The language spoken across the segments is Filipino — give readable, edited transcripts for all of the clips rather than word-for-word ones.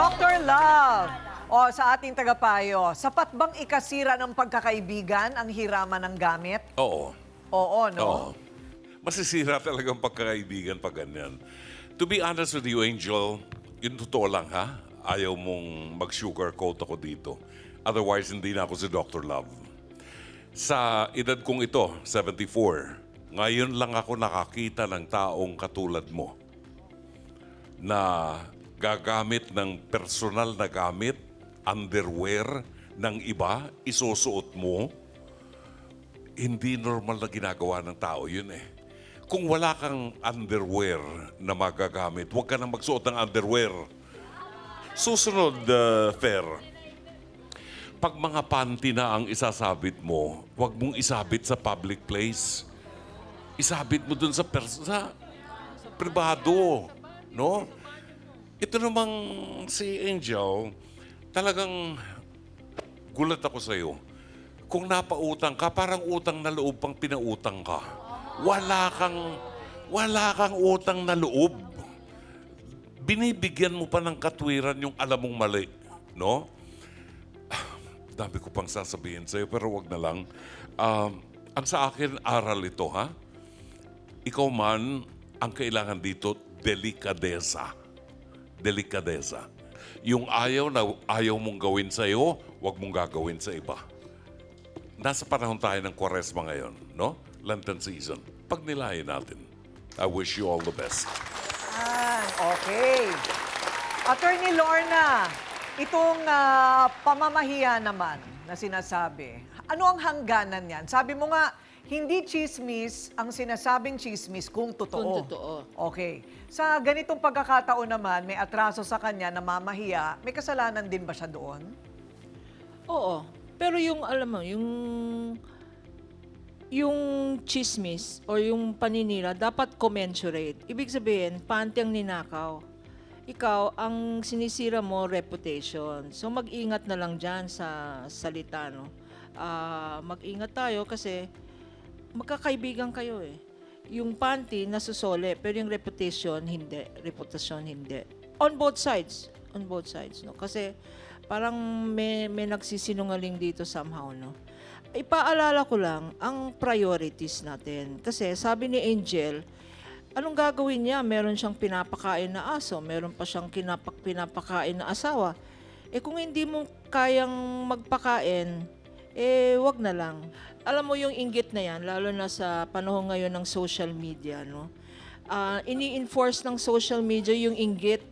Dr. Love, o sa ating tagapayo, sapat bang ikasira ng pagkakaibigan ang hiraman ng gamit? Oo. Oo, no? Oo. Masisira talagang pagkakaibigan pag ganyan. To be honest with you, Angel, yun totoo lang ha. Ayaw mong mag-sugarcoat ako dito. Otherwise, hindi na ako si Dr. Love. Sa edad kong ito, 74, ngayon lang ako nakakita ng taong katulad mo na gagamit ng personal na gamit, underwear ng iba, isusuot mo. Hindi normal na ginagawa ng tao yun eh. Kung wala kang underwear na magagamit, huwag ka nang magsuot ng underwear. Susunod, Fer. Pag mga panty na ang isasabit mo, huwag mong isabit sa public place. Isabit mo dun sa pribado. No? Ito namang si Angel, talagang gulat ako sa'yo. Kung napautang ka, parang utang na loob pang pinautang ka. Wala kang utang na loob. Binibigyan mo pa ng katwiran yung alam mong mali. No? Dami ko pang sasabihin sa'yo, pero wag na lang. Ang sa akin, aral ito, ha? Ikaw man, ang kailangan dito, delikadeza. Delikadeza. Yung ayaw mong gawin sa'yo, wag mong gagawin sa iba. Nasa panahon tayo ng Kwaresma ngayon, no? Lenten season. Pagnilayan natin. I wish you all the best. Okay. Attorney Lorna, itong pamamahiya naman na sinasabi, ano ang hangganan niyan? Sabi mo nga, hindi chismis ang sinasabing chismis kung totoo. Kung totoo. Okay. Sa ganitong pagkakataon naman, may atraso sa kanya na mamahiya, may kasalanan din ba siya doon? Oo. Pero yung, alam mo, yung chismis or yung paninira, dapat commensurate. Ibig sabihin, panty ang ninakaw. Ikaw, ang sinisira mo, reputation. So, mag-ingat na lang dyan sa salita, no? Mag-ingat tayo kasi magkakaibigan kayo eh. Yung panty, nasusole, pero yung reputation, hindi. Reputasyon, hindi. On both sides. On both sides, no? Kasi parang may nagsisinungaling dito somehow, no? Ipaalala ko lang ang priorities natin. Kasi sabi ni Angel, anong gagawin niya? Meron siyang pinapakain na aso, meron pa siyang pinapakain na asawa. Eh kung hindi mo kayang magpakain, eh wag na lang. Alam mo yung inggit na yan, lalo na sa panahon ngayon ng social media, no? Ini-enforce ng social media yung inggit.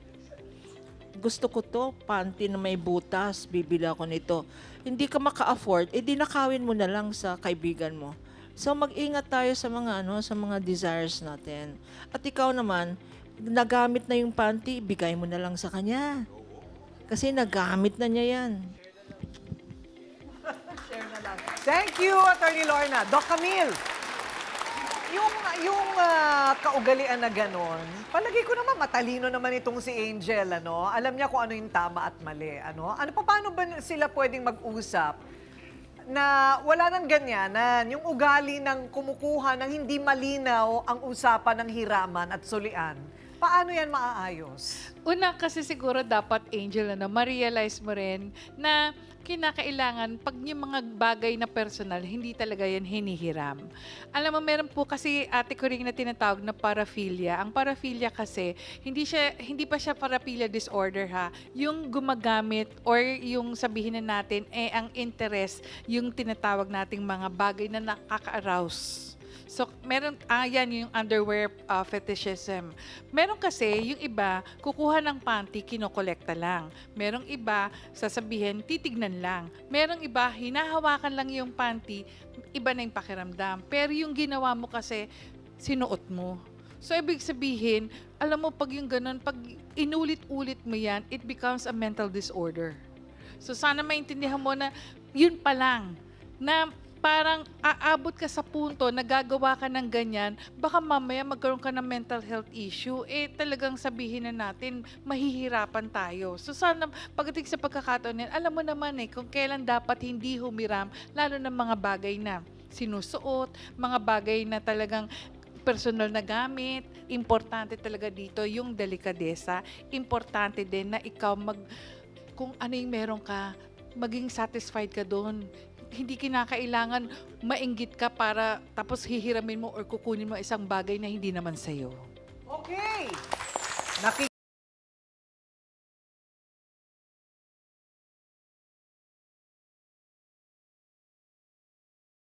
Gusto ko to, panty na may butas, bibili ako nito. Hindi ka maka-afford, eh dinakawin mo na lang sa kaibigan mo. So mag-ingat tayo sa mga sa mga desires natin. At ikaw naman, nagamit na yung panty, bigay mo na lang sa kanya. Kasi nagamit na niya yan. Thank you, Attorney Lorna. Doc Camille, yung kaugalian na ganon, palagi ko naman matalino naman itong si Angel, ano? Alam niya kung ano yung tama at mali, ano? Paano ba sila pwedeng mag-usap na wala nang ganyanan, yung ugali ng kumukuha ng hindi malinaw ang usapan ng hiraman at sulian? Paano yan maaayos? Una kasi siguro dapat, Angel, ma-realize mo rin na kinakailangan pag yung mga bagay na personal, hindi talaga yan hinihiram. Alam mo, meron po kasi ate ko rin na tinatawag na paraphilia. Ang paraphilia kasi, hindi pa siya paraphilia disorder ha. Yung gumagamit or yung sabihin na natin, ang interest, yung tinatawag nating mga bagay na nakaka-arouse. So, meron, yan yung underwear fetishism. Meron kasi, yung iba, kukuha ng panty, kinokolekta lang. Merong iba, sasabihin, titignan lang. Merong iba, hinahawakan lang yung panty, iba na yung pakiramdam. Pero yung ginawa mo kasi, sinuot mo. So, ibig sabihin, alam mo, pag yung ganun, pag inulit-ulit mo yan, it becomes a mental disorder. So, sana maintindihan mo na, yun pa lang, na parang aabot ka sa punto na gagawa ka ng ganyan, baka mamaya magkaroon ka ng mental health issue, talagang sabihin na natin, mahihirapan tayo. So sana, pagdating sa pagkakataon yan, alam mo naman kung kailan dapat hindi humiram, lalo ng mga bagay na sinusuot, mga bagay na talagang personal na gamit. Importante talaga dito yung delikadesa. Importante din na ikaw kung ano yung meron ka, maging satisfied ka doon. Hindi kinakailangan mainggit ka para tapos hihiramin mo or kukunin mo isang bagay na hindi naman sa'yo. Okay.